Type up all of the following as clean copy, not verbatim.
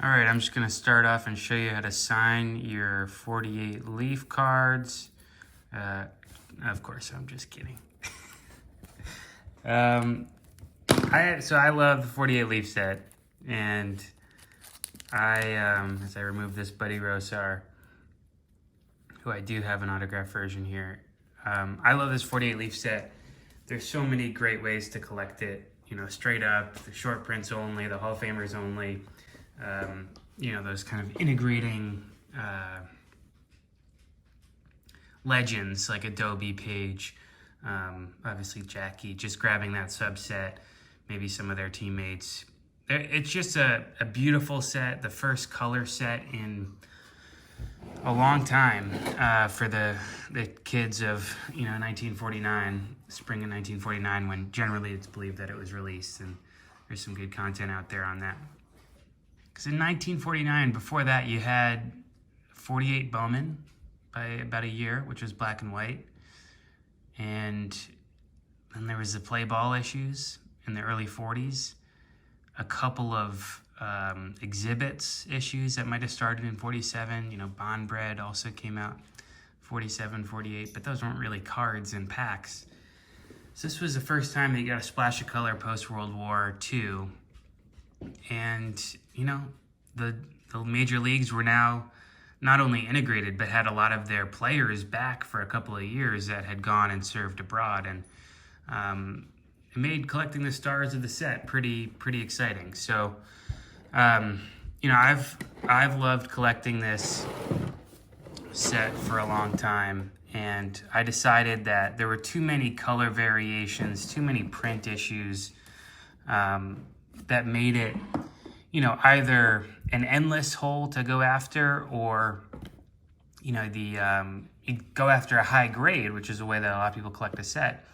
All right, I'm just gonna start off and show you how to sign your 48 leaf cards. Of course, I'm just kidding. I love the 48 leaf set, and as I remove this Buddy Rosar, who I do have an autograph version here. I love this 48 leaf set. There's so many great ways to collect it. You know, straight up, the short prints only, the Hall of Famers only. You know, those kind of integrating legends like a Doby, Paige, obviously Jackie, just grabbing that subset, maybe some of their teammates. It's just a beautiful set, the first color set in a long time for the kids of, 1949, spring of 1949, when generally it's believed that it was released, and there's some good content out there on that. Because in 1949, before that, you had 48 Bowman by about a year, which was black and white. And then there was the play ball issues in the early 40s. A couple of exhibits issues that might have started in 47. Bond Bread also came out 47, 48, but those weren't really cards in packs. So this was the first time that you got a splash of color post-World War II. And, the major leagues were now not only integrated, but had a lot of their players back for a couple of years that had gone and served abroad. And it made collecting the stars of the set pretty exciting. So, I've loved collecting this set for a long time. And I decided that there were too many color variations, too many print issues that made it, either an endless hole to go after, or, you go after a high grade, which is a way that a lot of people collect a set.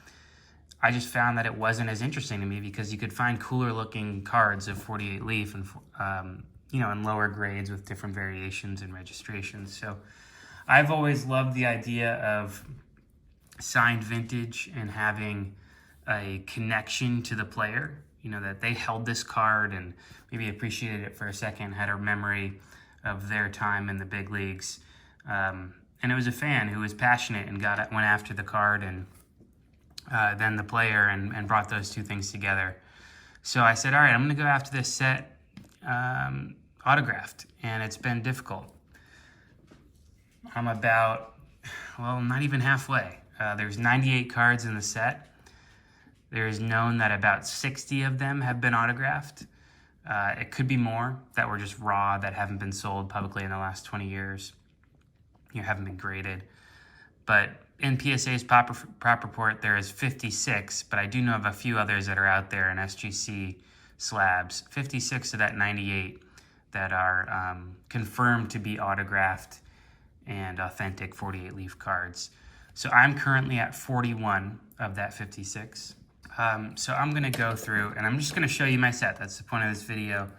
I just found that it wasn't as interesting to me because you could find cooler looking cards of 48 leaf and, in lower grades with different variations and registrations. So I've always loved the idea of signed vintage and having a connection to the player, that they held this card and maybe appreciated it for a second, had a memory of their time in the big leagues. And it was a fan who was passionate and went after the card and then the player and brought those two things together. So I said, all right, I'm going to go after this set autographed, and it's been difficult. I'm about, not even halfway. There's 98 cards in the set. There is known that about 60 of them have been autographed. It could be more that were just raw, that haven't been sold publicly in the last 20 years. Haven't been graded. But in PSA's pop report, there is 56, but I do know of a few others that are out there in SGC slabs. 56 of that 98 that are confirmed to be autographed and authentic 48 leaf cards. So I'm currently at 41 of that 56. So I'm going to go through, and I'm just going to show you my set. That's the point of this video.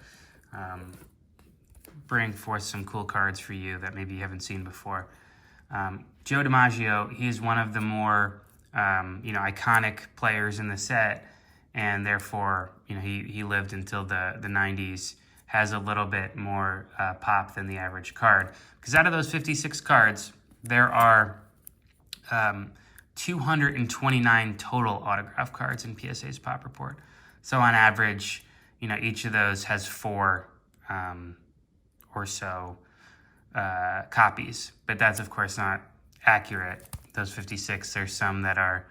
Bring forth some cool cards for you that maybe you haven't seen before. Joe Dimaggio, he's one of the more, iconic players in the set, and therefore, he lived until the 90s, has a little bit more pop than the average card. Because out of those 56 cards, there are 229 total autograph cards in PSA's pop report. So on average, each of those has 4 or so copies. But that's, of course, not accurate. Those 56, there's some that are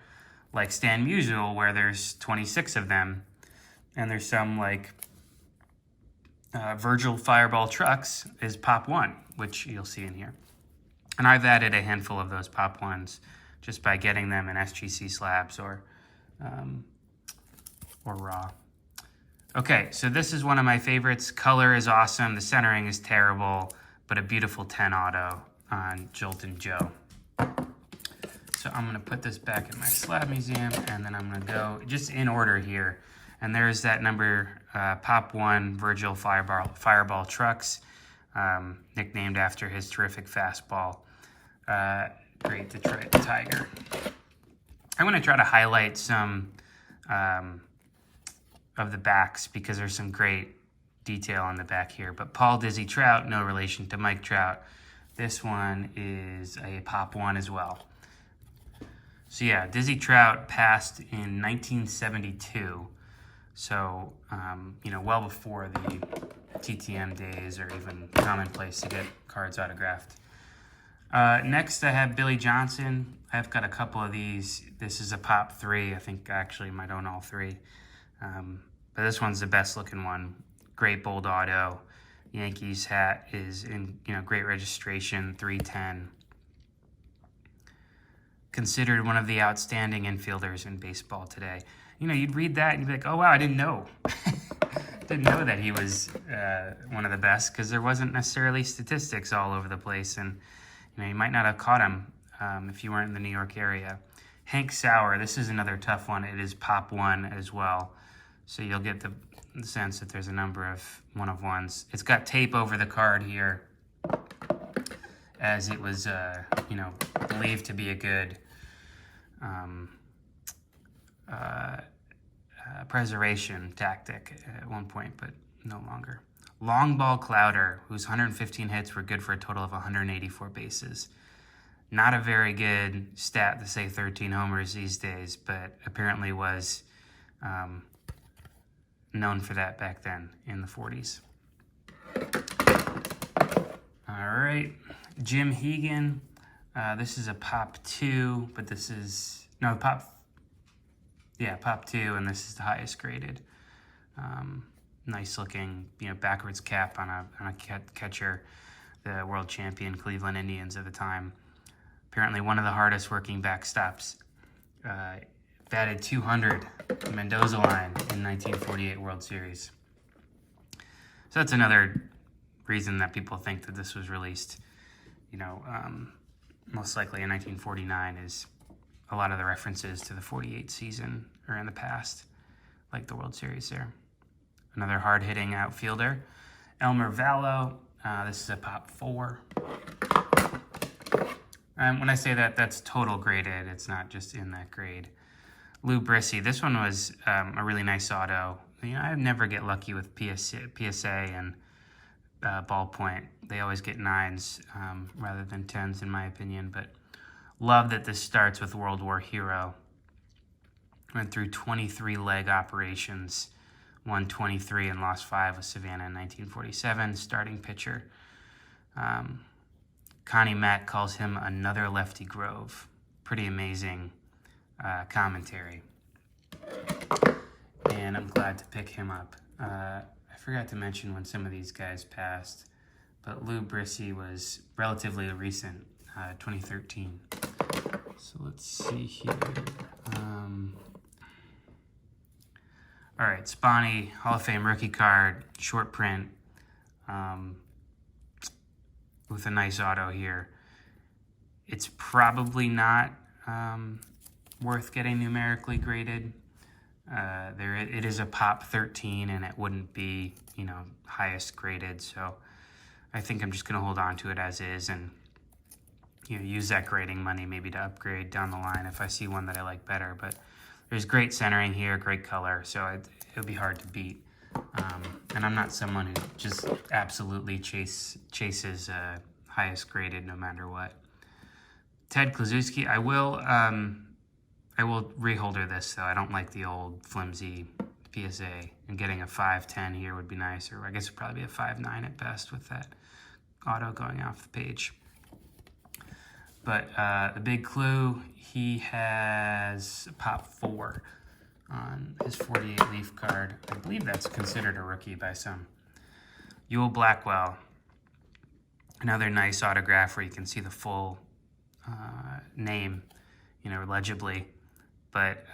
like Stan Musial, where there's 26 of them. And there's some like Virgil Fireball Trucks is Pop 1, which you'll see in here. And I've added a handful of those Pop 1s just by getting them in SGC slabs or raw. Okay, so this is one of my favorites. Color is awesome. The centering is terrible, but a beautiful 10 auto on Joltin' Joe. So I'm gonna put this back in my slab museum, and then I'm gonna go just in order here. And there's that number, Pop 1 Virgil Fireball Trucks, nicknamed after his terrific fastball. Great Detroit Tiger. I'm going to try to highlight some of the backs because there's some great detail on the back here. But Paul Dizzy Trout, no relation to Mike Trout. This one is a Pop 1 as well. So yeah, Dizzy Trout passed in 1972. So, well before the TTM days or even commonplace to get cards autographed. Next, I have Billy Johnson. I've got a couple of these. This is a Pop 3. I think I actually might own all 3. But this one's the best looking one. Great bold auto. Yankees hat is in great registration, 310. Considered one of the outstanding infielders in baseball today. You'd read that and you'd be like, oh wow, I didn't know. Didn't know that he was one of the best, because there wasn't necessarily statistics all over the place, and you might not have caught him if you weren't in the New York area. Hank Sauer, this is another tough one. It is Pop 1 as well. So you'll get the sense that there's a number of 1-of-1s. It's got tape over the card here, as it was, believed to be a good preservation tactic at one point, but no longer. Long Ball Clouder, whose 115 hits were good for a total of 184 bases. Not a very good stat to say 13 homers these days, but apparently was known for that back then in the 40s. All right, Jim Hegan. This is a Pop 2, but this is, Pop 2, and this is the highest graded. Nice looking, backwards cap on a catcher, the world champion Cleveland Indians at the time. Apparently one of the hardest working backstops. Batted 200 Mendoza line in 1948 World Series. So that's another reason that people think that this was released, most likely in 1949, is a lot of the references to the 48 season are in the past, like the World Series there. Another hard-hitting outfielder, Elmer Vallow. This is a Pop 4. When I say that, that's total graded. It's not just in that grade. Lou Brissy. This one was a really nice auto. I never get lucky with PSA and ballpoint. They always get 9s rather than 10s, in my opinion. But love that this starts with World War hero. Went through 23 leg operations, won 23 and lost 5 with Savannah in 1947. Starting pitcher. Connie Mack calls him another Lefty Grove. Pretty amazing commentary. And I'm glad to pick him up. I forgot to mention when some of these guys passed, but Lou Brissy was relatively recent, 2013. So let's see here. All right, Spani, Hall of Fame rookie card, short print, with a nice auto here. It's probably not worth getting numerically graded. It is a Pop 13, and it wouldn't be, highest graded. So I think I'm just going to hold on to it as is, and use that grading money maybe to upgrade down the line if I see one that I like better. But there's great centering here, great color, so it'll be hard to beat. And I'm not someone who just absolutely chases highest graded no matter what. Ted Kluszewski, I will reholder this, though. I don't like the old flimsy PSA, and getting a 5.10 here would be nice, or I guess it'd probably be a 5.9 at best with that auto going off the page. But the big clue, he has Pop 4 on his 48 leaf card. I believe that's considered a rookie by some. Ewell Blackwell, another nice autograph where you can see the full name, legibly. But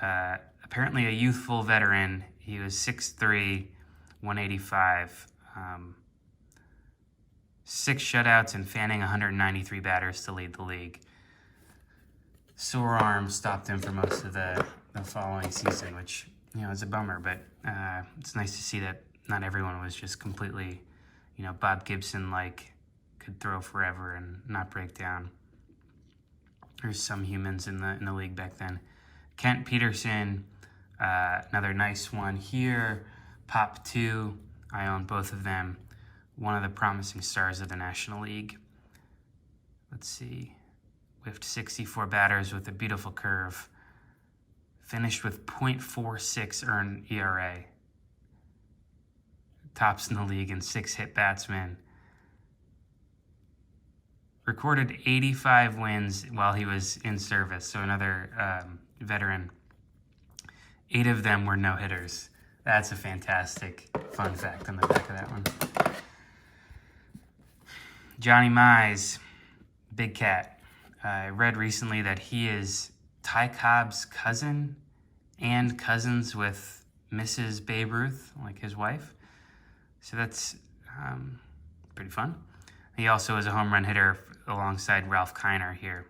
apparently a youthful veteran. He was 6'3", 185, 6 shutouts and fanning 193 batters to lead the league. Sore arm stopped him for most of the following season, which is a bummer. But it's nice to see that not everyone was just completely, Bob Gibson-like, could throw forever and not break down. There's some humans in the league back then. Kent Peterson, another nice one here. Pop 2 I own both of them. One of the promising stars of the National League. Let's see. Whiffed 64 batters with a beautiful curve. Finished with .46 earned ERA. Tops in the league in 6-hit batsmen. Recorded 85 wins while he was in service, so another veteran. 8 of them were no-hitters. That's a fantastic fun fact on the back of that one. Johnny Mize, Big Cat. I read recently that he is Ty Cobb's cousin and cousins with Mrs. Babe Ruth, like his wife. So that's pretty fun. He also is a home run hitter alongside Ralph Kiner here,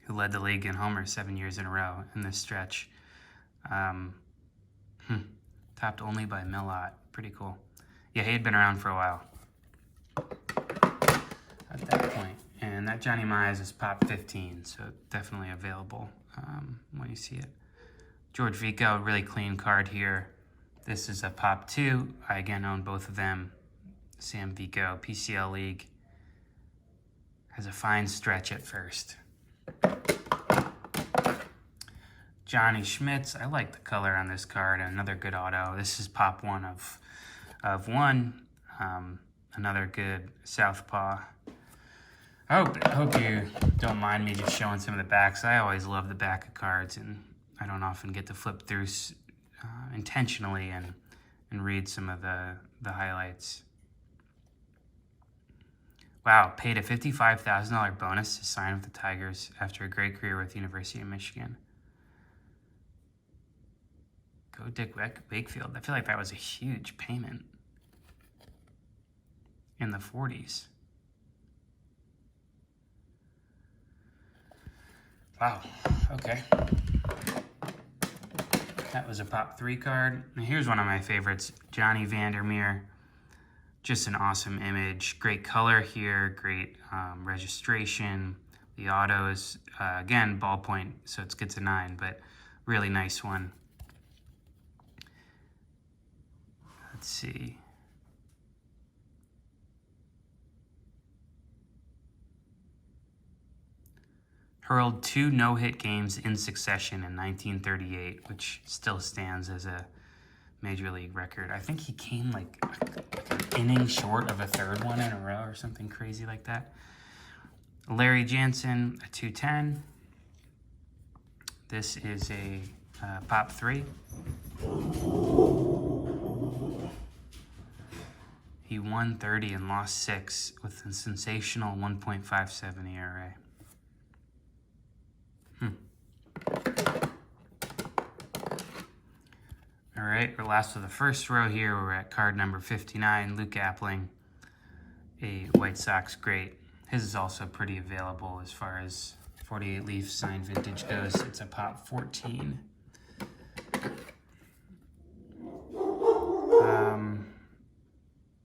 who led the league in homers 7 years in a row in this stretch. Topped only by Millot. Pretty cool. Yeah, he had been around for a while at that point. And that Johnny Mize is pop 15, so definitely available when you see it. George Vico, really clean card here. This is a pop 2. I again own both of them. Sam Vico, PCL League. Has a fine stretch at first. Johnny Schmitz, I like the color on this card. Another good auto. This is pop 1 of 1. Another good southpaw. I hope you don't mind me just showing some of the backs. I always love the back of cards, and I don't often get to flip through intentionally and read some of the highlights. Wow, paid a $55,000 bonus to sign with the Tigers after a great career with the University of Michigan. Go Dick Wakefield. I feel like that was a huge payment in the 40s. Wow, okay. That was a pop 3 card. And here's one of my favorites, Johnny Vandermeer. Just an awesome image. Great color here, great registration. The autos, again, ballpoint, so it gets a 9, but really nice one. Let's see. Hurled 2 no-hit games in succession in 1938, which still stands as a major league record. I think he came like an inning short of a 3rd one in a row or something crazy like that. Larry Jansen, a 210. This is a pop 3. He won 30 and lost 6 with a sensational 1.57 ERA. All right, we're last of the first row here. We're at card number 59, Luke Appling, a White Sox great. His is also pretty available as far as 48 Leaf signed vintage goes. It's a pop 14.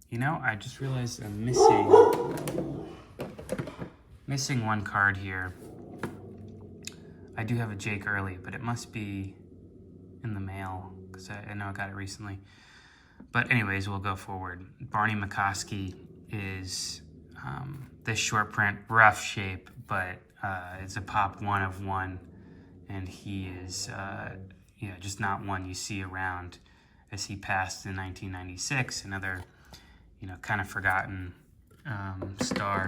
You know, I just realized I'm missing one card here. I do have a Jake Early, but it must be in the mail because I know I got it recently. But anyways, we'll go forward. Barney McCoskey is this short print, rough shape, but it's a pop 1 of 1, and he is just not one you see around, as he passed in 1996. Another kind of forgotten star.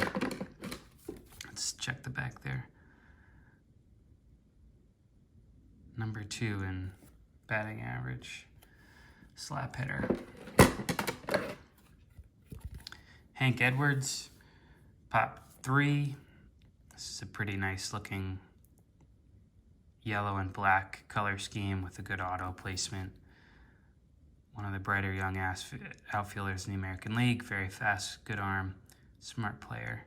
Let's check the back there. Number 2 in batting average. Slap hitter. Hank Edwards, pop 3. This is a pretty nice looking yellow and black color scheme with a good auto placement. One of the brighter young outfielders in the American League. Very fast, good arm, smart player.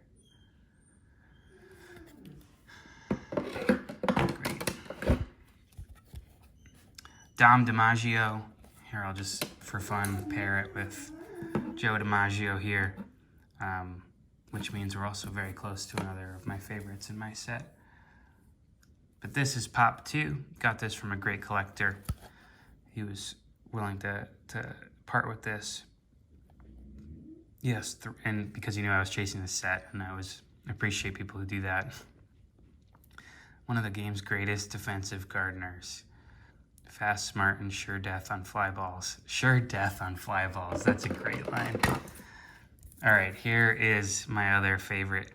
Great. Dom Dimaggio. Here, I'll just, for fun, pair it with Joe Dimaggio here, which means we're also very close to another of my favorites in my set. But this is pop 2. Got this from a great collector. He was willing to part with this. Yes, and because he knew I was chasing the set, and I appreciate people who do that. One of the game's greatest defensive gardeners. Fast, smart, and sure death on fly balls. Sure death on fly balls. That's a great line. All right, here is my other favorite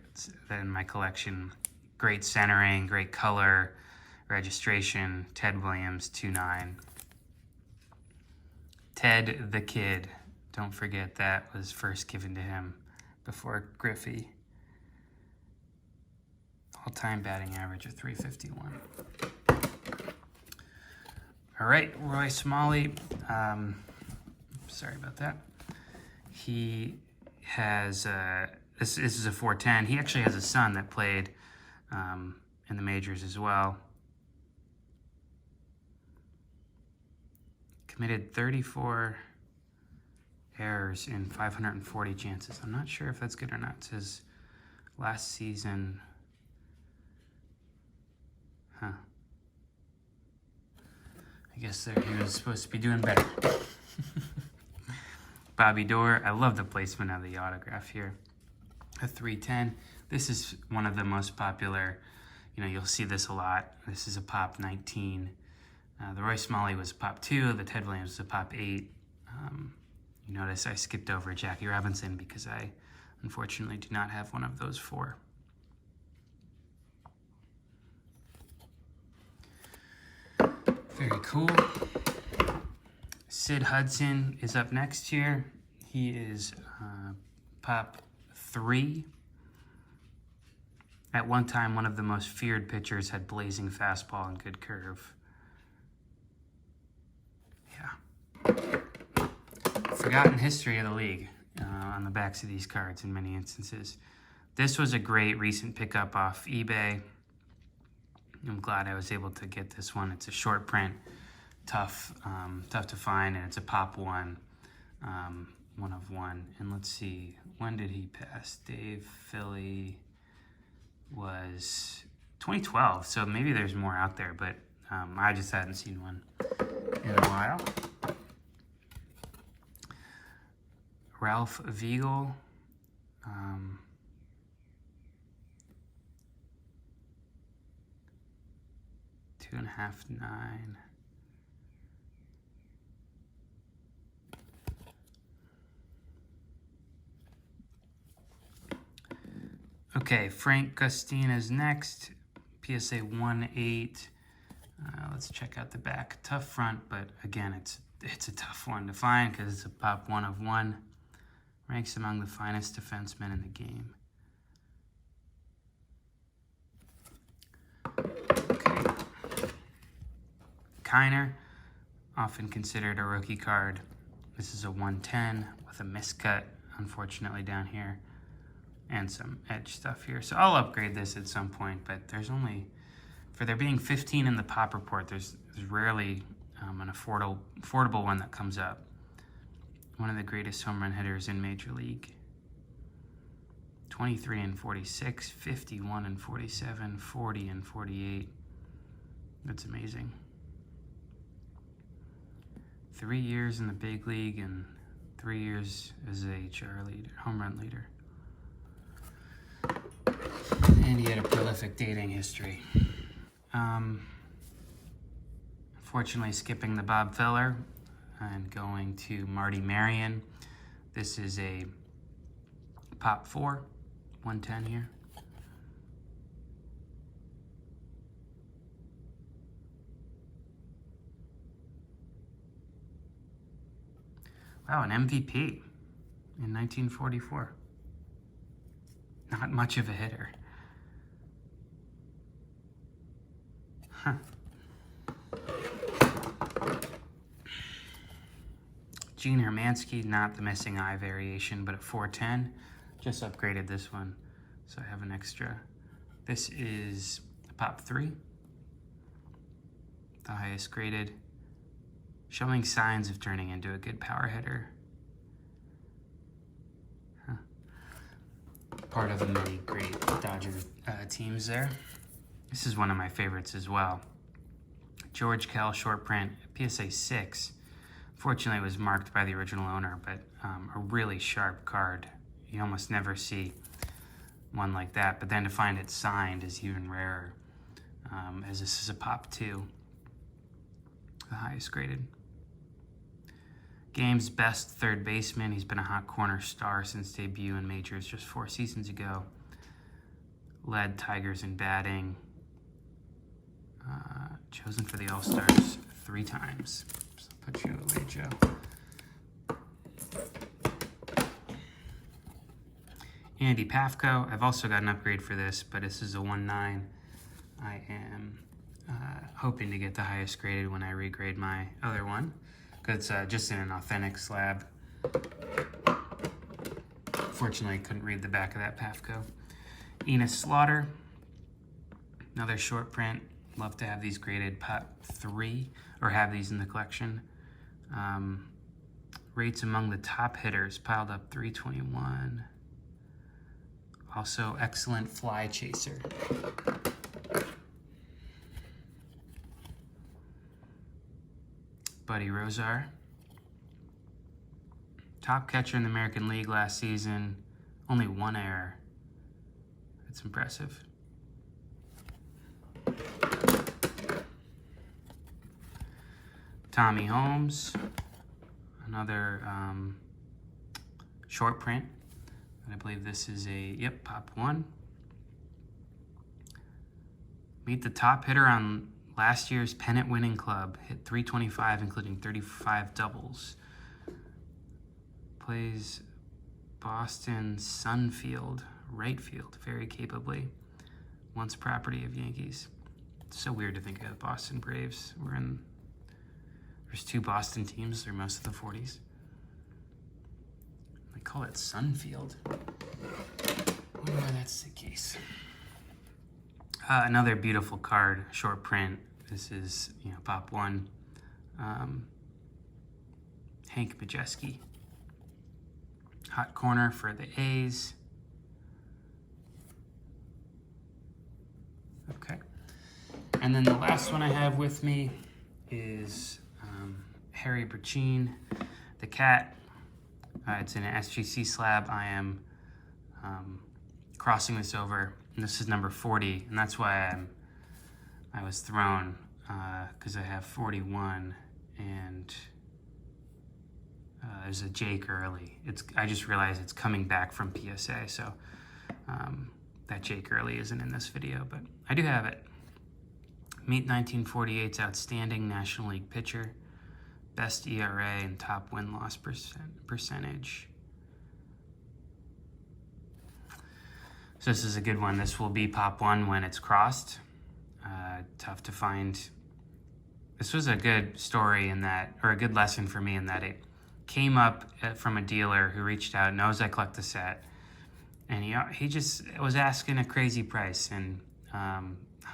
in my collection. Great centering, great color, registration, Ted Williams, 2/9. Ted the Kid. Don't forget that was first given to him before Griffey. All-time batting average of .351. All right, Roy Smalley. Sorry about that. He has, this is a 410. He actually has a son that played in the majors as well. Committed 34 errors in 540 chances. I'm not sure if that's good or not. It says last season. Huh. I guess he was supposed to be doing better. Bobby Doerr. I love the placement of the autograph here. A 310. This is one of the most popular. You'll see this a lot. This is a Pop 19. The Roy Smalley was a Pop 2. The Ted Williams was a Pop 8. You notice I skipped over Jackie Robinson because I unfortunately do not have one of those 4. Very cool. Sid Hudson is up next here. He is Pop 3. At one time, one of the most feared pitchers, had blazing fastball and good curve. Yeah. Forgotten history of the league on the backs of these cards in many instances. This was a great recent pickup off eBay. I'm glad I was able to get this one. It's a short print, tough to find, and it's a Pop 1, 1 of 1. And let's see, when did he pass? Dave Philly was 2012, so maybe there's more out there, but I just hadn't seen one in a while. Ralph Viegel. 2.5, 9. Okay, Frank Gustin is next. PSA 1/8. Let's check out the back. Tough front, but again, it's a tough one to find because it's a Pop 1 of 1. Ranks among the finest defensemen in the game. Kiner, often considered a rookie card. This is a 110 with a miscut, unfortunately, down here, and some edge stuff here. So I'll upgrade this at some point, but there's only, for there being 15 in the Pop report, there's rarely an affordable one that comes up. One of the greatest home run hitters in Major League. 23 and 46, 51 and 47, 40 and 48. That's amazing. 3 years in the big league and 3 years as a HR leader, home run leader. And he had a prolific dating history. Unfortunately, skipping the Bob Feller and going to Marty Marion. This is a Pop 4, 110 here. Wow, an MVP in 1944. Not much of a hitter. Huh. Gene Hermansky, not the missing eye variation, but at 410. Just upgraded this one, so I have an extra. This is a Pop 3, the highest graded, showing signs of turning into a good power hitter. Huh. Part of the many great Dodger teams there. This is one of my favorites as well. George Kell short print, PSA 6, Fortunately, it was marked by the original owner, but a really sharp card. You almost never see one like that, but then to find it signed is even rarer, as this is a Pop 2, the highest graded. Game's best third baseman. He's been a hot corner star since debut in majors just 4 seasons ago. Led Tigers in batting. Chosen for the All-Stars 3 times. So I'll put you away, Joe. Andy Pafko. I've also got an upgrade for this, but this is a 1-9. I am hoping to get the highest graded when I regrade my other one, because it's just in an authentic slab. Fortunately, I couldn't read the back of that Pafko. Enos Slaughter, another short print. Love to have these graded Pop 3, or have these in the collection. Rates among the top hitters, piled up 321. Also excellent fly chaser. Buddy Rosar. Top catcher in the American League last season. Only 1 error. That's impressive. Tommy Holmes. Another short print. I believe this is a, Pop 1. Meet the top hitter on last year's pennant-winning club. Hit 325, including 35 doubles. Plays Boston Sunfield, right field, very capably. Once property of Yankees. It's so weird to think of the Boston Braves. There's 2 Boston teams through most of the 40s. They call it Sunfield. I wonder why that's the case. Another beautiful card, short print. This is, Pop 1. Hank Majeski. Hot corner for the A's. Okay. And then the last one I have with me is Harry Burchine, the Cat. It's in an SGC slab. I am crossing this over, and this is number 40, and that's why I was thrown, because I have 41, and there's a Jake Early. I just realized it's coming back from PSA, so that Jake Early isn't in this video, but I do have it. Meet 1948's outstanding National League pitcher, best ERA and top win-loss percentage. So this is a good one. This will be Pop 1 when it's crossed. Tough to find. This was a good story in that, or a good lesson for me in that it came up from a dealer who reached out, knows I collect the set, and he just was asking a crazy price, and I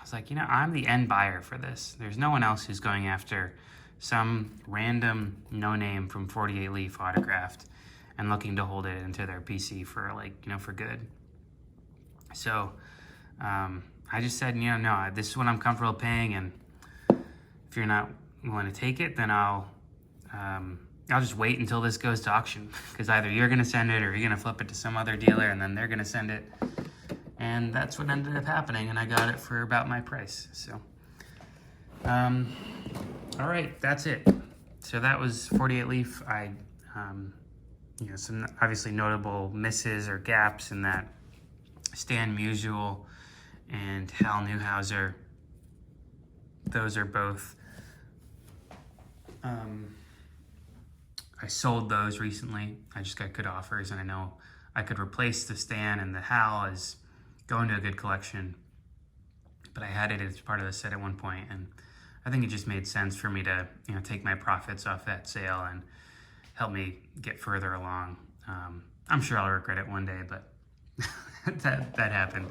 was like, I'm the end buyer for this. There's no one else who's going after some random no-name from 48 Leaf autographed and looking to hold it into their PC for for good. So I just said, no, this is what I'm comfortable paying, and if you're not willing to take it, then I'll just wait until this goes to auction, because either you're going to send it or you're going to flip it to some other dealer, and then they're going to send it. And that's what ended up happening, and I got it for about my price. So, all right, that's it. So that was 48 Leaf. Some obviously notable misses or gaps in that. Stan Musial and Hal Newhouser. Those are both. I sold those recently. I just got good offers, and I know I could replace the Stan and the Hal as going to a good collection, but I had it as part of the set at one point, and I think it just made sense for me to take my profits off that sale and help me get further along. I'm sure I'll regret it one day, but that happened.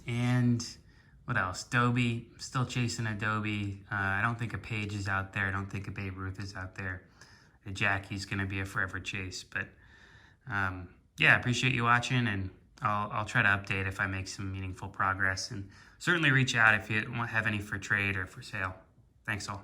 And what else? Doby, still chasing a Doby. I don't think a Paige is out there. I don't think a Babe Ruth is out there. A Jackie's going to be a forever chase, but yeah, appreciate you watching, and I'll try to update if I make some meaningful progress, and certainly reach out if you have any for trade or for sale. Thanks all.